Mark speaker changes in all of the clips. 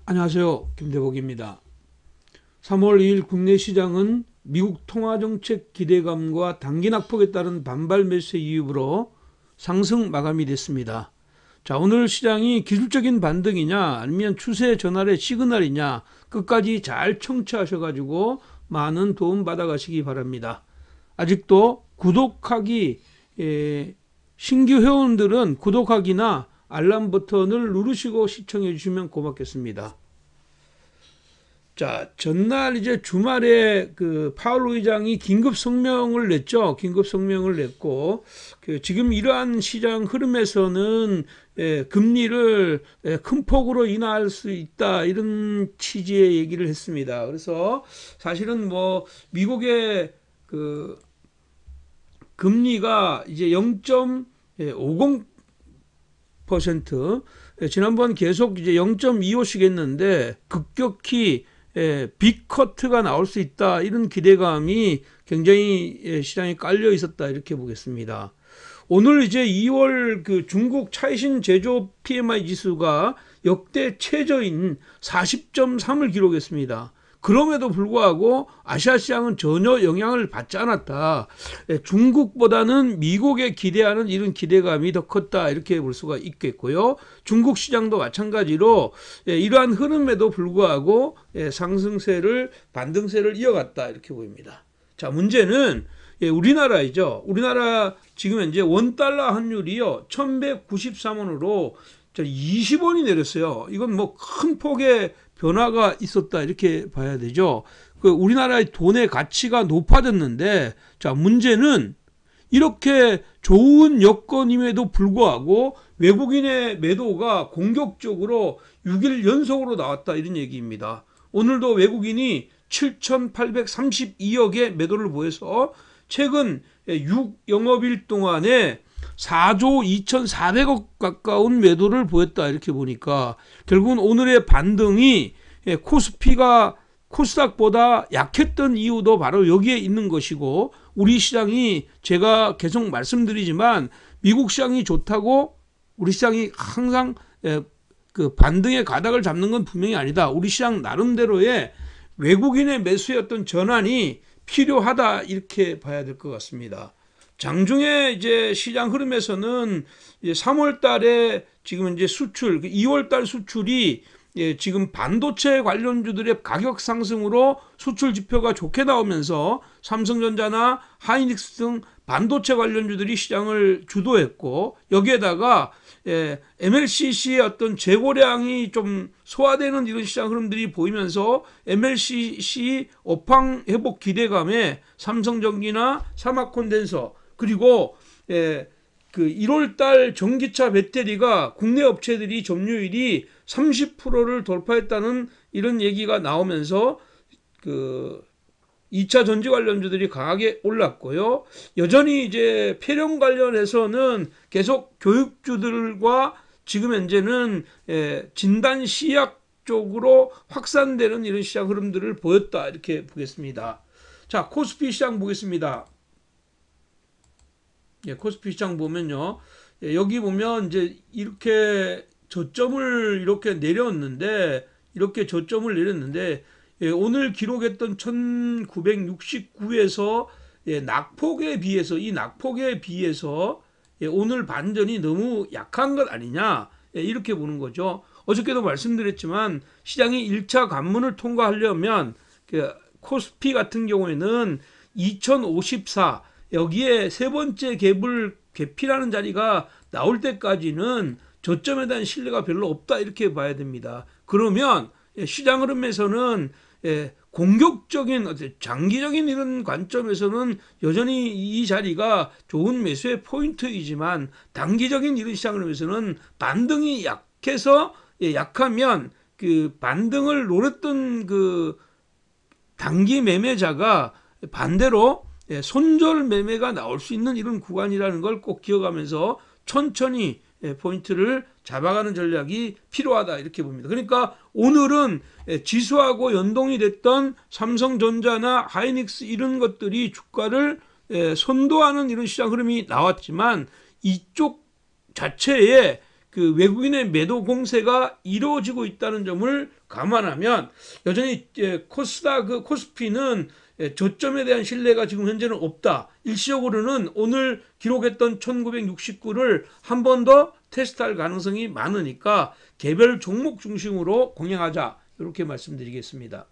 Speaker 1: 안녕하세요. 김대복입니다. 3월 2일 국내 시장은 미국 통화정책 기대감과 단기 낙폭에 따른 반발 매수의 이유로 상승 마감이 됐습니다. 자, 오늘 시장이 기술적인 반등이냐 아니면 추세 전환의 시그널이냐 끝까지 잘 청취하셔가지고 많은 도움 받아가시기 바랍니다. 아직도 구독하기 신규 회원들은 구독하기나 알람 버튼을 누르시고 시청해 주시면 고맙겠습니다. 자, 전날 이제 주말에 그 파월 의장이 긴급 성명을 냈죠. 긴급 성명을 냈고, 지금 이러한 시장 흐름에서는 금리를 큰 폭으로 인하할 수 있다, 이런 취지의 얘기를 했습니다. 그래서 사실은 뭐 미국의 그 금리가 이제 0.50%, 지난번 계속 이제 0.25씩 했는데 급격히 빅커트가 나올 수 있다, 이런 기대감이 굉장히 시장에 깔려 있었다, 이렇게 보겠습니다. 오늘 이제 2월 그 중국 차이신 제조업 PMI 지수가 역대 최저인 40.3을 기록했습니다. 그럼에도 불구하고 아시아 시장은 전혀 영향을 받지 않았다. 중국보다는 미국에 기대하는 이런 기대감이 더 컸다, 이렇게 볼 수가 있겠고요. 중국 시장도 마찬가지로 이러한 흐름에도 불구하고 상승세를, 반등세를 이어갔다, 이렇게 보입니다. 자, 문제는 우리나라이죠. 우리나라 지금 현재 원달러 환율이요 1193원으로 20원이 내렸어요. 이건 뭐 큰 폭의 변화가 있었다, 이렇게 봐야 되죠. 우리나라의 돈의 가치가 높아졌는데, 자, 문제는 이렇게 좋은 여건임에도 불구하고 외국인의 매도가 공격적으로 6일 연속으로 나왔다, 이런 얘기입니다. 오늘도 외국인이 7,832억의 매도를 보여서 최근 6영업일 동안에 4조 2,400억 가까운 매도를 보였다, 이렇게 보니까 결국은 오늘의 반등이 코스피가 코스닥보다 약했던 이유도 바로 여기에 있는 것이고, 우리 시장이 제가 계속 말씀드리지만 미국 시장이 좋다고 우리 시장이 항상 그 반등의 가닥을 잡는 건 분명히 아니다. 우리 시장 나름대로의 외국인의 매수의 어떤 전환이 필요하다, 이렇게 봐야 될 것 같습니다. 장중에 이제 시장 흐름에서는 3월 달에 지금 이제 수출, 2월 달 수출이 지금 반도체 관련주들의 가격 상승으로 수출 지표가 좋게 나오면서 삼성전자나 하이닉스 등 반도체 관련주들이 시장을 주도했고, 여기에다가 MLCC의 어떤 재고량이 좀 소화되는 이런 시장 흐름들이 보이면서 MLCC 업황 회복 기대감에 삼성전기나 삼화콘덴서, 그리고 그 1월달 전기차 배터리가 국내 업체들이 점유율이 30%를 돌파했다는 이런 얘기가 나오면서 그 2차 전지 관련주들이 강하게 올랐고요. 여전히 이제 폐렴 관련해서는 계속 교육주들과 지금 현재는 진단 시약 쪽으로 확산되는 이런 시장 흐름들을 보였다, 이렇게 보겠습니다. 자, 코스피 시장 보겠습니다. 코스피 시장 보면요, 여기 보면 이제 이렇게 저점을 이렇게 내렸는데, 오늘 기록했던 1969에서 낙폭에 비해서, 이 낙폭에 비해서 오늘 반전이 너무 약한 것 아니냐, 이렇게 보는 거죠. 어저께도 말씀드렸지만 시장이 1차 관문을 통과하려면 코스피 같은 경우에는 2054, 여기에 세 번째 갭을 개피라는 자리가 나올 때까지는 저점에 대한 신뢰가 별로 없다, 이렇게 봐야 됩니다. 그러면 시장 흐름에서는 공격적인 장기적인 이런 관점에서는 여전히 이 자리가 좋은 매수의 포인트이지만, 단기적인 이런 시장 흐름에서는 반등이 약하면 그 반등을 노렸던 그 단기 매매자가 반대로 손절 매매가 나올 수 있는 이런 구간이라는 걸 꼭 기억하면서 천천히 포인트를 잡아가는 전략이 필요하다, 이렇게 봅니다. 그러니까 오늘은 지수하고 연동이 됐던 삼성전자나 하이닉스 이런 것들이 주가를 선도하는 이런 시장 흐름이 나왔지만, 이쪽 자체에 그 외국인의 매도 공세가 이루어지고 있다는 점을 감안하면 여전히 코스닥 코스피는 저점에 대한 신뢰가 지금 현재는 없다. 일시적으로는 오늘 기록했던 1969를 한 번 더 테스트할 가능성이 많으니까 개별 종목 중심으로 공략하자, 이렇게 말씀드리겠습니다.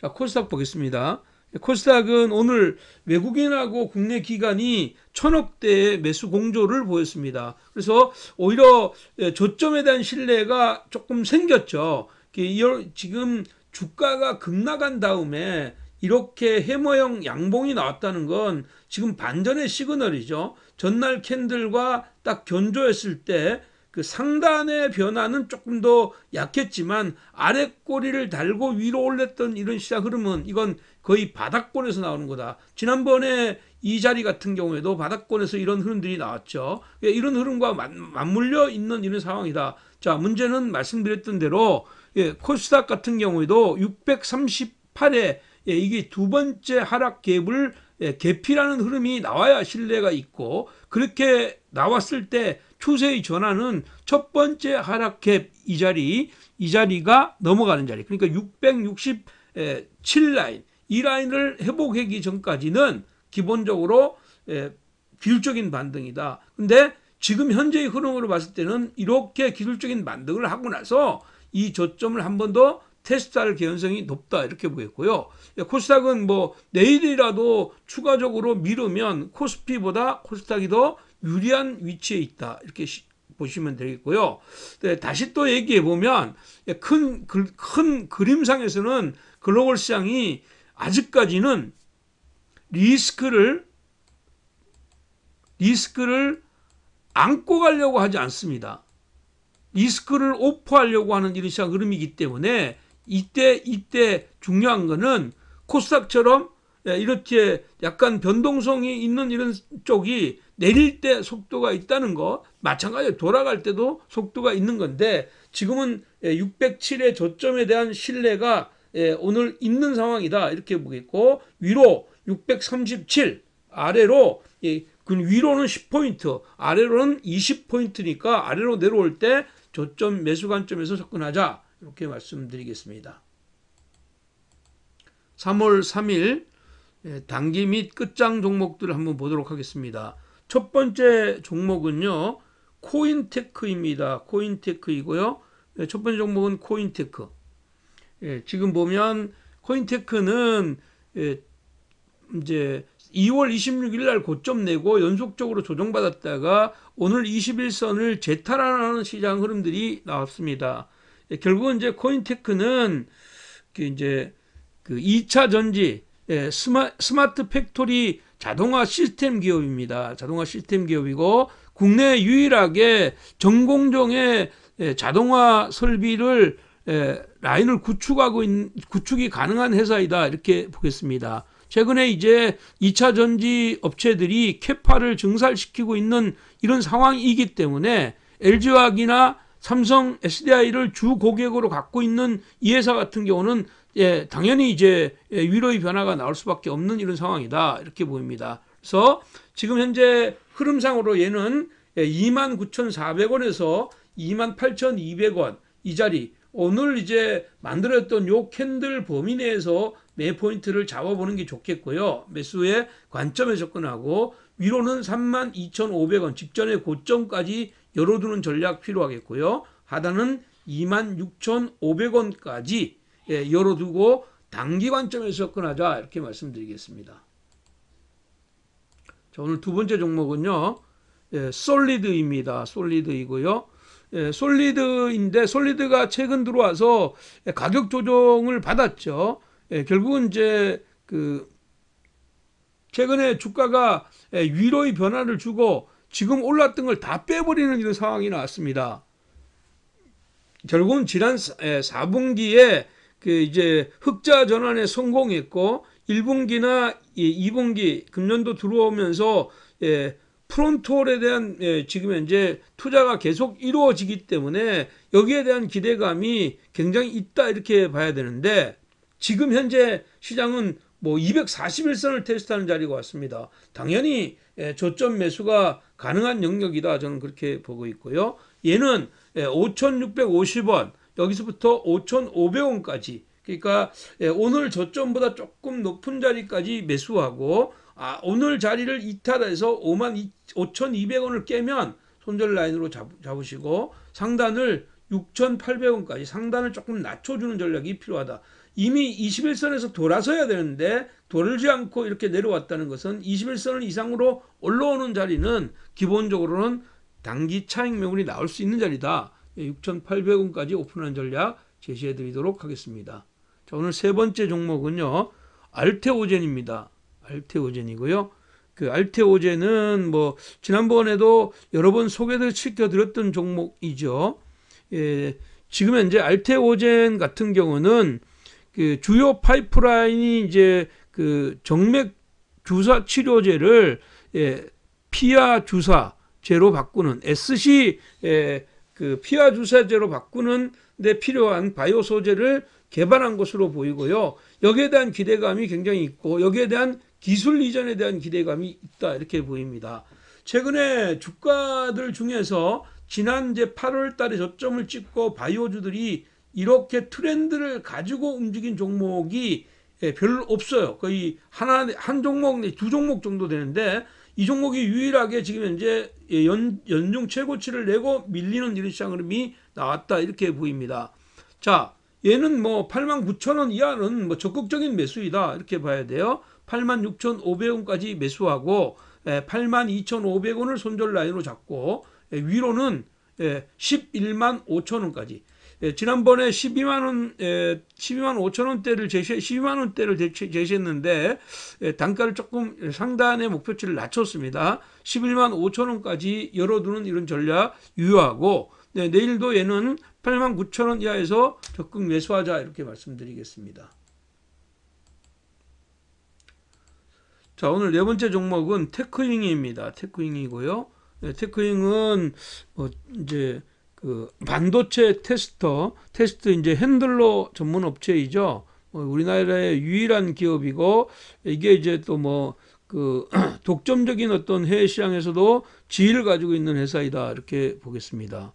Speaker 1: 자, 코스닥 보겠습니다. 코스닥은 오늘 외국인하고 국내 기관이 1000억대의 매수 공조를 보였습니다. 그래서 오히려 저점에 대한 신뢰가 조금 생겼죠. 지금 주가가 급락한 다음에 이렇게 해머형 양봉이 나왔다는 건 지금 반전의 시그널이죠. 전날 캔들과 딱 견조했을 때 그 상단의 변화는 조금 더 약했지만 아래 꼬리를 달고 위로 올렸던 이런 시장 흐름은 이건 거의 바닥권에서 나오는 거다. 지난번에 이 자리 같은 경우에도 바닥권에서 이런 흐름들이 나왔죠. 이런 흐름과 맞물려 있는 이런 상황이다. 자, 문제는 말씀드렸던 대로 코스닥 같은 경우에도 638에 이게 두 번째 하락 갭을 개피라는 흐름이 나와야 신뢰가 있고, 그렇게 나왔을 때 추세의 전환은 첫 번째 하락 갭 이 자리가 넘어가는 자리, 그러니까 667 라인, 이 라인을 회복하기 전까지는 기본적으로 기술적인 반등이다. 근데 지금 현재의 흐름으로 봤을 때는 이렇게 기술적인 반등을 하고 나서 이 저점을 한 번 더 테스트할 개연성이 높다, 이렇게 보겠고요. 코스닥은 뭐 내일이라도 추가적으로 미루면 코스피보다 코스닥이 더 유리한 위치에 있다, 이렇게 보시면 되겠고요. 다시 또 얘기해 보면 큰 그림상에서는 글로벌 시장이 아직까지는 리스크를 안고 가려고 하지 않습니다. 리스크를 오프하려고 하는 이런 시장 흐름이기 때문에 이때 중요한 거는 코스닥처럼 이렇게 약간 변동성이 있는 이런 쪽이 내릴 때 속도가 있다는 거, 마찬가지로 돌아갈 때도 속도가 있는 건데, 지금은 607의 저점에 대한 신뢰가 오늘 있는 상황이다, 이렇게 보겠고, 위로 637 아래로, 위로는 10포인트, 아래로는 20포인트니까 아래로 내려올 때 저점 매수 관점에서 접근하자, 이렇게 말씀드리겠습니다. 3월 3일 단기 및 끝장 종목들을 한번 보도록 하겠습니다. 첫 번째 종목은요, 코인테크입니다. 코인테크이고요. 첫 번째 종목은 코인테크. 지금 보면 코인테크는 이제 2월 26일 날 고점 내고 연속적으로 조정받았다가 오늘 21선을 재탈환하는 시장 흐름들이 나왔습니다. 결국은 이제 코인테크는 이제 그 2차 전지 스마트 팩토리 자동화 시스템 기업입니다. 자동화 시스템 기업이고, 국내 유일하게 전공정의 자동화 설비를 라인을 구축이 가능한 회사이다, 이렇게 보겠습니다. 최근에 이제 2차 전지 업체들이 캐파를 증설시키고 있는 이런 상황이기 때문에 LG화학이나 삼성 SDI를 주 고객으로 갖고 있는 이 회사 같은 경우는 당연히 이제 위로의 변화가 나올 수밖에 없는 이런 상황이다, 이렇게 보입니다. 그래서 지금 현재 흐름상으로 얘는 29,400원에서 28,200원 이 자리, 오늘 이제 만들었던 요 캔들 범위 내에서 매 포인트를 잡아보는 게 좋겠고요. 매수의 관점에 접근하고, 위로는 32,500원 직전의 고점까지 열어두는 전략 필요하겠고요. 하단은 26,500원까지 열어두고 단기 관점에서 접근하자, 이렇게 말씀드리겠습니다. 자, 오늘 두 번째 종목은요, 솔리드입니다. 솔리드이고요. 솔리드인데, 솔리드가 최근 들어와서 가격 조정을 받았죠. 결국은 이제 최근에 주가가 위로의 변화를 주고 지금 올랐던 걸 다 빼버리는 이런 상황이 나왔습니다. 결국은 지난 4분기에 이제 흑자 전환에 성공했고, 1분기나 2분기 금년도 들어오면서 프론트홀에 대한 지금 현재 투자가 계속 이루어지기 때문에 여기에 대한 기대감이 굉장히 있다, 이렇게 봐야 되는데, 지금 현재 시장은 뭐 241선을 테스트하는 자리가 왔습니다. 당연히 저점 매수가 가능한 영역이다. 저는 그렇게 보고 있고요. 얘는 5,650원, 여기서부터 5,500원까지, 그러니까 오늘 저점보다 조금 높은 자리까지 매수하고, 오늘 자리를 이탈해서 55,200원을 깨면 손절 라인으로 잡으시고, 상단을 6,800원까지 상단을 조금 낮춰주는 전략이 필요하다. 이미 21선에서 돌아서야 되는데 돌지 않고 이렇게 내려왔다는 것은 21선 이상으로 올라오는 자리는 기본적으로는 단기 차익 매물이 나올 수 있는 자리다. 6,800원까지 오픈하는 전략 제시해 드리도록 하겠습니다. 자, 오늘 세 번째 종목은요, 알테오젠입니다. 알테오젠이고요. 그 알테오젠은 뭐 지난번에도 여러 번 소개를 시켜드렸던 종목이죠. 지금 현재 알테오젠 같은 경우는 그 주요 파이프라인이 이제 그 정맥 주사 치료제를 피하 주사제로 바꾸는 SC 그 피하 주사제로 바꾸는 데 필요한 바이오 소재를 개발한 것으로 보이고요. 여기에 대한 기대감이 굉장히 있고 여기에 대한 기술 이전에 대한 기대감이 있다 이렇게 보입니다. 최근에 주가들 중에서 지난 이제 8월 달에 저점을 찍고 바이오주들이 이렇게 트렌드를 가지고 움직인 종목이 별로 없어요. 거의 한 종목, 두 종목 정도 되는데 이 종목이 유일하게 지금 현재 연중 최고치를 내고 밀리는 이런 시장 흐름이 나왔다 이렇게 보입니다. 자, 얘는 뭐 89,000원 이하는 뭐 적극적인 매수이다 이렇게 봐야 돼요. 86,500원까지 매수하고 82,500원을 손절 라인으로 잡고 위로는 115,000원까지. 지난번에 12만 5천원대를 12만 원대를 제시했는데 단가를 조금 상단의 목표치를 낮췄습니다. 11만 5천원까지 열어두는 이런 전략 유효하고, 내일도 얘는 89,000원 이하에서 적극 매수하자 이렇게 말씀드리겠습니다. 자, 오늘 네 번째 종목은 테크잉입니다. 테크잉이고요. 테크잉은 이제 그 반도체 테스트 이제 핸들러 전문 업체이죠. 우리나라의 유일한 기업이고 이게 이제 또 뭐 그 독점적인 어떤 해외 시장에서도 지위를 가지고 있는 회사이다 이렇게 보겠습니다.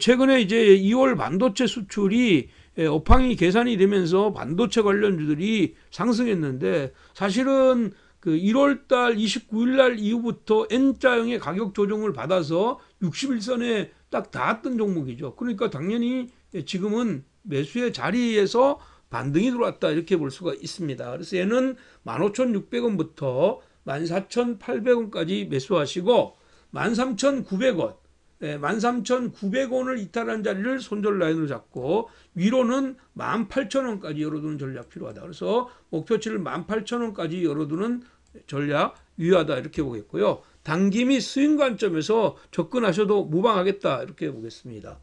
Speaker 1: 최근에 이제 2월 반도체 수출이 업황이 개선이 되면서 반도체 관련주들이 상승했는데 사실은 그 1월달 29일날 이후부터 N자형의 가격 조정을 받아서 61선에 딱 닿았던 종목이죠. 그러니까 당연히 지금은 매수의 자리에서 반등이 들어왔다 이렇게 볼 수가 있습니다. 그래서 얘는 15,600원부터 14,800원까지 매수하시고 13,900원 13,900원을 이탈한 자리를 손절 라인으로 잡고 위로는 18,000원까지 열어두는 전략 필요하다. 그래서 목표치를 18,000원까지 열어두는 전략 유효하다 이렇게 보겠고요. 단기 및 스윙 관점에서 접근하셔도 무방하겠다 이렇게 보겠습니다.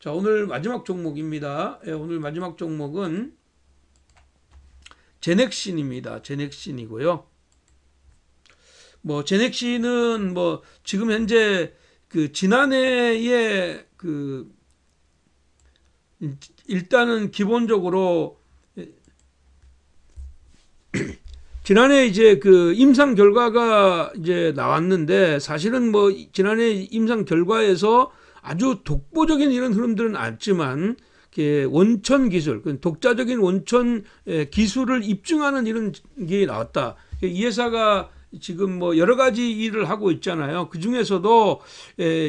Speaker 1: 자, 오늘 마지막 종목입니다. 오늘 마지막 종목은 제넥신입니다. 제넥신이고요. 뭐 제넥신은 뭐 지금 현재 그 지난해에 그 일단은 기본적으로 지난해 이제 그 임상 결과가 이제 나왔는데 사실은 뭐 지난해 임상 결과에서 아주 독보적인 이런 흐름들은 없지만 원천 기술, 독자적인 원천 기술을 입증하는 이런 게 나왔다. 이 회사가 지금 뭐 여러 가지 일을 하고 있잖아요. 그 중에서도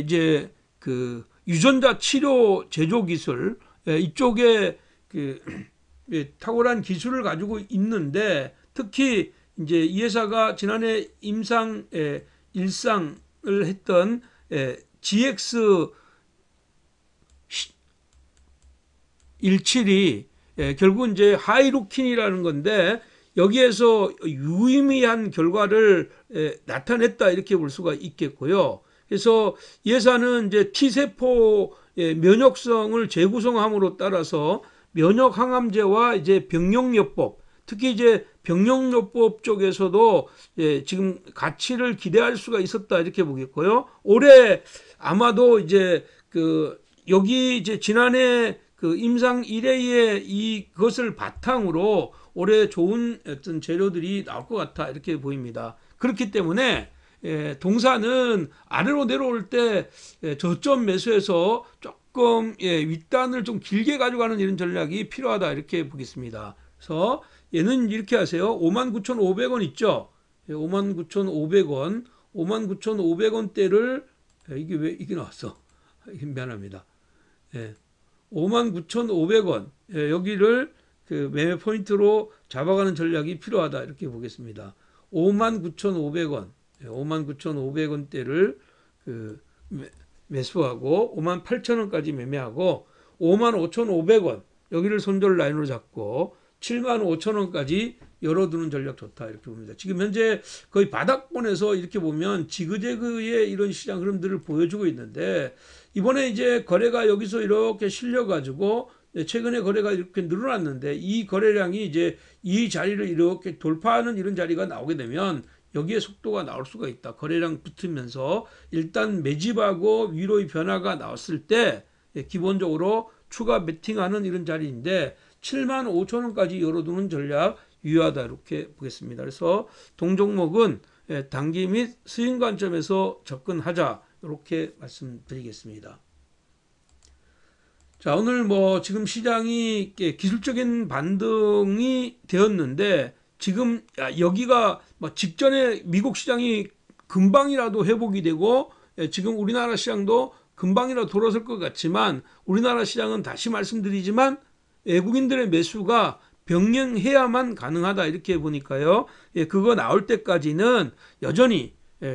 Speaker 1: 이제 그 유전자 치료 제조 기술 이쪽에 그 탁월한 기술을 가지고 있는데 특히 이제 이 회사가 지난해 임상 일상을 했던 GX 17이 결국 이제 하이루킨이라는 건데 여기에서 유의미한 결과를 나타냈다 이렇게 볼 수가 있겠고요. 그래서 이 회사는 이제 T세포 면역성을 재구성함으로 따라서 면역 항암제와 이제 병용요법, 특히 이제 병용요법 쪽에서도 지금 가치를 기대할 수가 있었다 이렇게 보겠고요. 올해 아마도 이제 그 여기 이제 지난해 그 임상 1회의 이것을 바탕으로 올해 좋은 어떤 재료들이 나올 것 같아 이렇게 보입니다. 그렇기 때문에 동사는 아래로 내려올 때 저점 매수해서 조금 윗단을 좀 길게 가져가는 이런 전략이 필요하다 이렇게 보겠습니다. 그래서 얘는 이렇게 하세요. 59,500원 있죠. 59,500원 59,500원대를 이게 왜 이게 나왔어? 미안합니다. 59,500원 여기를 그 매매 포인트로 잡아가는 전략이 필요하다 이렇게 보겠습니다. 59,500원 59,500원대를 그 매수하고 58,000원까지 매매하고 55,500원 여기를 손절 라인으로 잡고 75,000원까지 열어두는 전략 좋다 이렇게 봅니다. 지금 현재 거의 바닥권에서 이렇게 보면 지그재그의 이런 시장 흐름들을 보여주고 있는데 이번에 이제 거래가 여기서 이렇게 실려가지고 최근에 거래가 이렇게 늘어났는데 이 거래량이 이제 이 자리를 이렇게 돌파하는 이런 자리가 나오게 되면 여기에 속도가 나올 수가 있다. 거래량 붙으면서 일단 매집하고 위로의 변화가 나왔을 때 기본적으로 추가 베팅하는 이런 자리인데 75,000원까지 열어두는 전략 유효하다 이렇게 보겠습니다. 그래서 동종목은 단기 및 스윙 관점에서 접근하자 이렇게 말씀드리겠습니다. 자, 오늘 뭐 지금 시장이 기술적인 반등이 되었는데 지금 여기가 뭐 직전에 미국 시장이 금방이라도 회복이 되고 지금 우리나라 시장도 금방이라도 돌아설 것 같지만 우리나라 시장은 다시 말씀드리지만 외국인들의 매수가 병행해야만 가능하다 이렇게 보니까요. 그거 나올 때까지는 여전히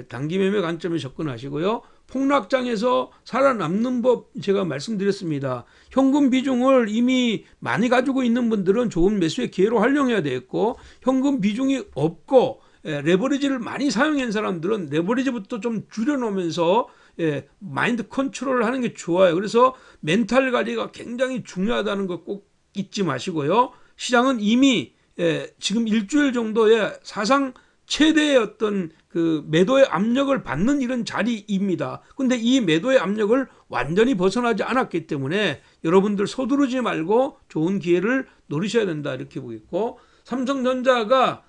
Speaker 1: 단기 매매 관점에 접근하시고요. 폭락장에서 살아남는 법 제가 말씀드렸습니다. 현금 비중을 이미 많이 가지고 있는 분들은 좋은 매수의 기회로 활용해야 되겠고 현금 비중이 없고 레버리지를 많이 사용한 사람들은 레버리지부터 좀 줄여놓으면서 마인드 컨트롤을 하는 게 좋아요. 그래서 멘탈 관리가 굉장히 중요하다는 거 꼭 잊지 마시고요. 시장은 이미 지금 일주일 정도의 사상 최대의 어떤 그 매도의 압력을 받는 이런 자리입니다. 근데 이 매도의 압력을 완전히 벗어나지 않았기 때문에 여러분들 서두르지 말고 좋은 기회를 노리셔야 된다 이렇게 보겠고 삼성전자가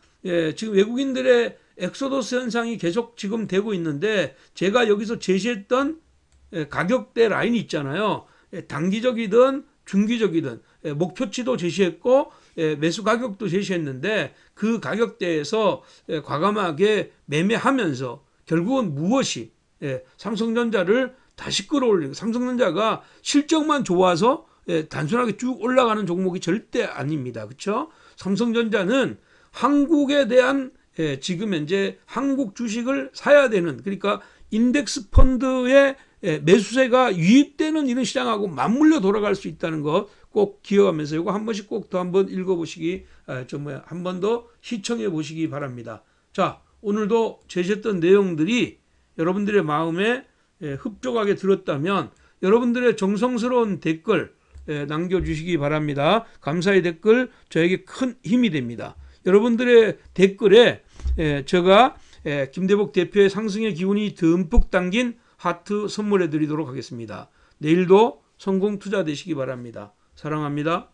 Speaker 1: 지금 외국인들의 엑소더스 현상이 계속 지금 되고 있는데 제가 여기서 제시했던 가격대 라인이 있잖아요. 단기적이든 중기적이든 목표치도 제시했고 매수 가격도 제시했는데 그 가격대에서 과감하게 매매하면서 결국은 무엇이 삼성전자를 다시 끌어올리고 삼성전자가 실적만 좋아서 단순하게 쭉 올라가는 종목이 절대 아닙니다. 그렇죠? 삼성전자는 한국에 대한 지금 현재 한국 주식을 사야 되는 그러니까 인덱스 펀드의 매수세가 유입되는 이런 시장하고 맞물려 돌아갈 수 있다는 것 꼭 기억하면서 이거 한 번씩 꼭 더 한번 읽어보시기 한 번 더 시청해 보시기 바랍니다. 자, 오늘도 제시했던 내용들이 여러분들의 마음에 흡족하게 들었다면 여러분들의 정성스러운 댓글 남겨주시기 바랍니다. 감사의 댓글 저에게 큰 힘이 됩니다. 여러분들의 댓글에 제가 김대복 대표의 상승의 기운이 듬뿍 담긴 하트 선물해 드리도록 하겠습니다. 내일도 성공 투자 되시기 바랍니다. 사랑합니다.